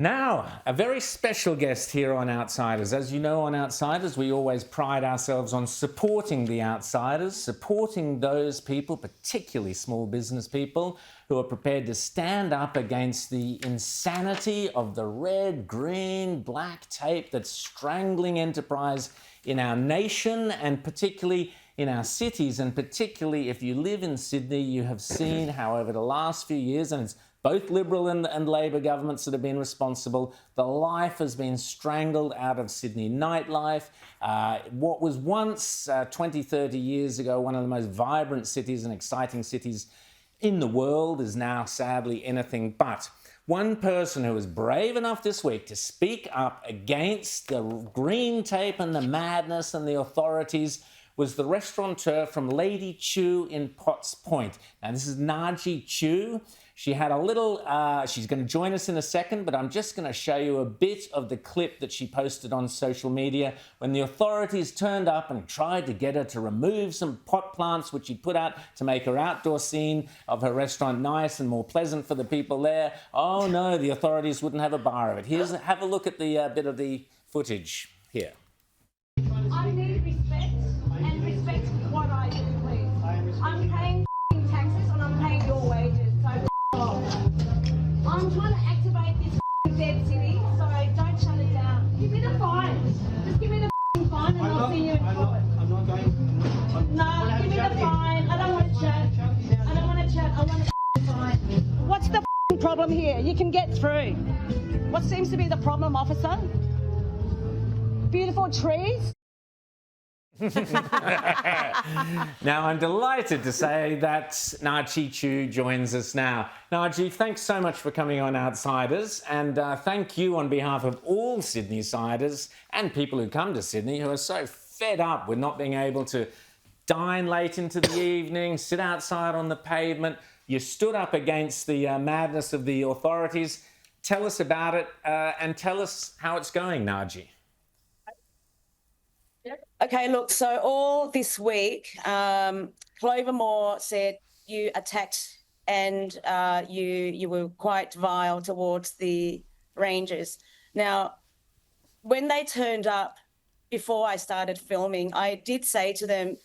Now, a very special guest here on Outsiders. As you know, on Outsiders, we always pride ourselves on supporting the outsiders, supporting those people, particularly small business people, who are prepared to stand up against the insanity of the red, green, black tape that's strangling enterprise in our nation and particularly in our cities. And particularly if you live in Sydney, you have seen how over the last few years, and it's both Liberal and Labor governments that have been responsible, the life has been strangled out of Sydney nightlife. What was once 20, 30 years ago one of the most vibrant cities and exciting cities in the world is now sadly anything but. One person who was brave enough this week to speak up against the green tape and the madness and the authorities was the restaurateur from Naji Chu in Potts Point. Now, this is Naji Chu. She had a little, she's going to join us in a second, but I'm just going to show you a bit of the clip that she posted on social media when the authorities turned up and tried to get her to remove some pot plants which she'd put out to make her outdoor scene of her restaurant nice and more pleasant for the people there. Oh no, the authorities wouldn't have a bar of it. Have a look at the bit of the footage here. I need respect and respect what I do, please. I'm paying taxes and I'm paying your wages, so I'm trying to activate this dead city, so don't shut it down. Give me the fine. Just give me the fine and I'll see you in court. I'm not going. No, give me the fine. I don't want to chat. I don't want to chat. I want a fine. What's the problem here? You can get through. What seems to be the problem, officer? Beautiful trees? Now, I'm delighted to say that Naji Chu joins us now. Naji, thanks so much for coming on Outsiders, and thank you on behalf of all Sydney-siders and people who come to Sydney who are so fed up with not being able to dine late into the evening, sit outside on the pavement. You stood up against the madness of the authorities. Tell us about it and tell us how it's going, Naji. Okay, look, so all this week, Clover Moore said you attacked and you were quite vile towards the Rangers. Now, when they turned up before I started filming, I did say to them,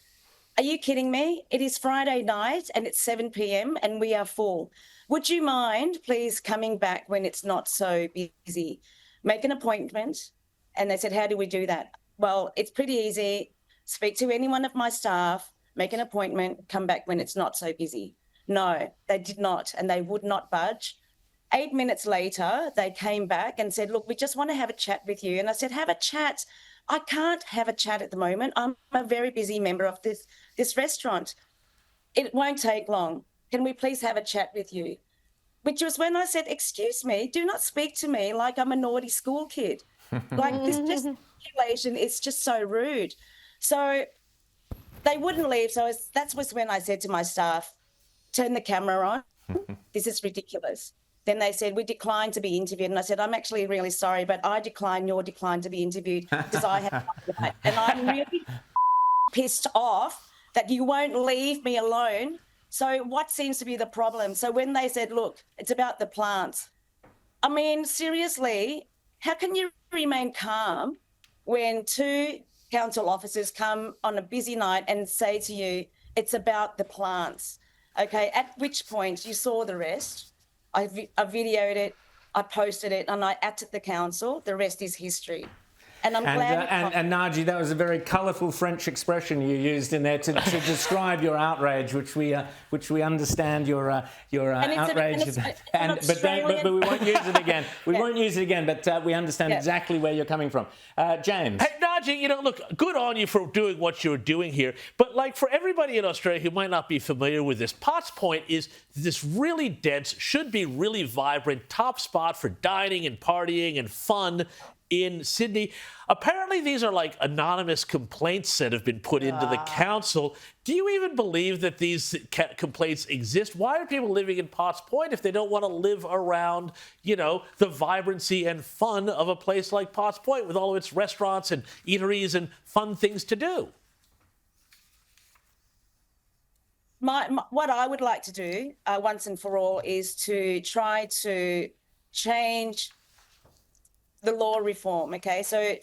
are you kidding me? It is Friday night and it's 7 p.m. and we are full. Would you mind please coming back when it's not so busy? Make an appointment. And they said, how do we do that? Well, it's pretty easy. Speak to any one of my staff, make an appointment, come back when it's not so busy. No, they did not, and they would not budge. 8 minutes later, they came back and said, look, we just want to have a chat with you. And I said, have a chat. I can't have a chat at the moment. I'm a very busy member of this restaurant. It won't take long. Can we please have a chat with you? Which was when I said, excuse me, do not speak to me like I'm a naughty school kid. Like this gesticulating is just so rude. So they wouldn't leave. So that was when I said to my staff, turn the camera on. This is ridiculous. Then they said, we decline to be interviewed. And I said, I'm actually really sorry, but I decline your decline to be interviewed because I have my right. And I'm really pissed off that you won't leave me alone. So what seems to be the problem? So when they said, look, it's about the plants. I mean, seriously, how can you remain calm when two council officers come on a busy night and say to you, it's about the plants? Okay, at which point you saw the rest. I videoed it, I posted it, and I acted the council. The rest is history. And I'm glad. And Naji, that was a very colourful French expression you used in there to describe your outrage, which we understand your outrage. But we won't use it again. We won't use it again. But we understand exactly where you're coming from, James. Hey, Naji, look, good on you for doing what you're doing here. But like for everybody in Australia who might not be familiar with this, Potts Point is this really dense, should be really vibrant, top spot for dining and partying and fun in Sydney. Apparently, these are like anonymous complaints that have been put into the council. Do you even believe that these complaints exist? Why are people living in Potts Point if they don't want to live around, the vibrancy and fun of a place like Potts Point with all of its restaurants and eateries and fun things to do? What I would like to do once and for all is to try to change the law reform, okay? So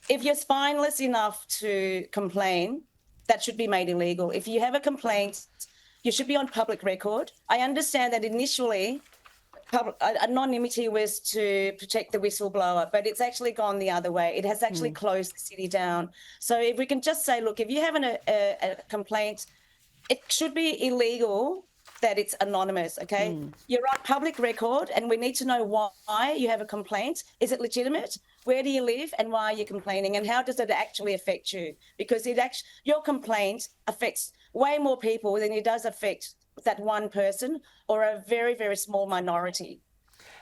if you're spineless enough to complain, that should be made illegal. If you have a complaint, you should be on public record. I understand that initially anonymity was to protect the whistleblower, but it's actually gone the other way. It has actually closed the city down. So if we can just say, look, if you have a complaint, it should be illegal that it's anonymous, okay? You're on public record, and we need to know why you have a complaint. Is it legitimate? Where do you live, and why are you complaining, and how does it actually affect you? Because your complaint affects way more people than it does affect that one person or a very, very small minority.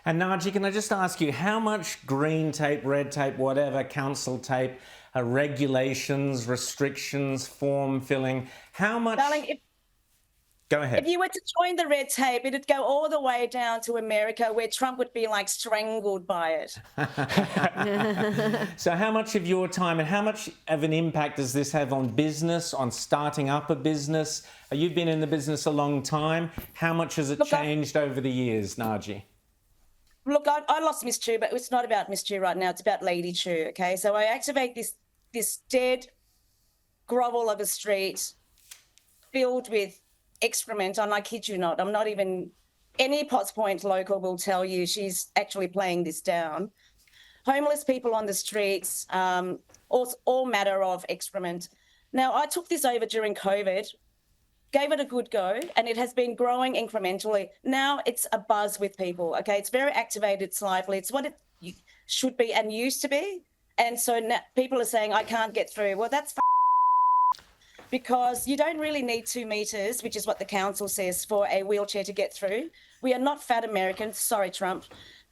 And Naji, can I just ask you, how much green tape, red tape, whatever, council tape, regulations, restrictions, form filling, how much... Darling, Go ahead. if you were to join the red tape, it'd go all the way down to America, where Trump would be like strangled by it. So how much of your time and how much of an impact does this have on business, on starting up a business? You've been in the business a long time. How much has it changed over the years, Naji? Look, I lost Miss Chu, but it's not about Miss Chu right now. It's about Lady Chu, okay? So I activate this dead grovel of a street filled with excrement, and I kid you not, I'm not even, any Potts Point local will tell you she's actually playing this down. Homeless people on the streets, all matter of excrement. Now, I took this over during COVID, gave it a good go, and it has been growing incrementally. Now it's a buzz with people, okay? It's very activated, it's lively. It's what it should be and used to be. And so now people are saying, I can't get through. Well, that's because you don't really need 2 meters, which is what the council says, for a wheelchair to get through. We are not fat Americans, sorry, Trump,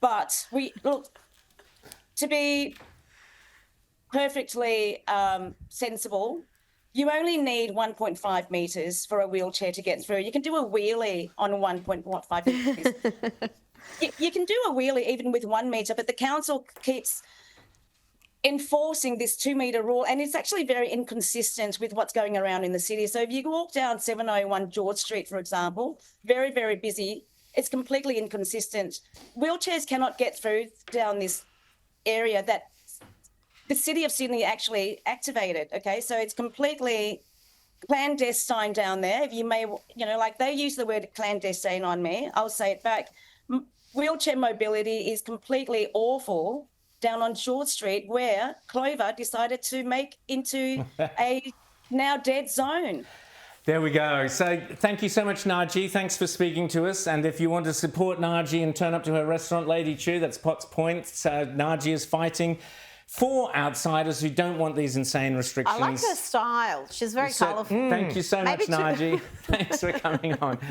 but to be perfectly sensible, you only need 1.5 meters for a wheelchair to get through. You can do a wheelie on 1.5 meters. You can do a wheelie even with 1 meter, but the council keeps enforcing this 2 meter rule, and it's actually very inconsistent with what's going around in the city. So if you walk down 701 George Street, for example, very, very busy, it's completely inconsistent. Wheelchairs cannot get through down this area that the City of Sydney actually activated, okay? So it's completely clandestine down there. If you may, like they use the word clandestine on me, I'll say it back. Wheelchair mobility is completely awful down on George Street, where Clover decided to make into a now dead zone. There we go. So thank you so much, Naji. Thanks for speaking to us. And if you want to support Naji and turn up to her restaurant, Lady Chu, that's Potts Point. Naji is fighting for outsiders who don't want these insane restrictions. I like her style. She's very colourful. Thank you so much, Naji. Thanks for coming on.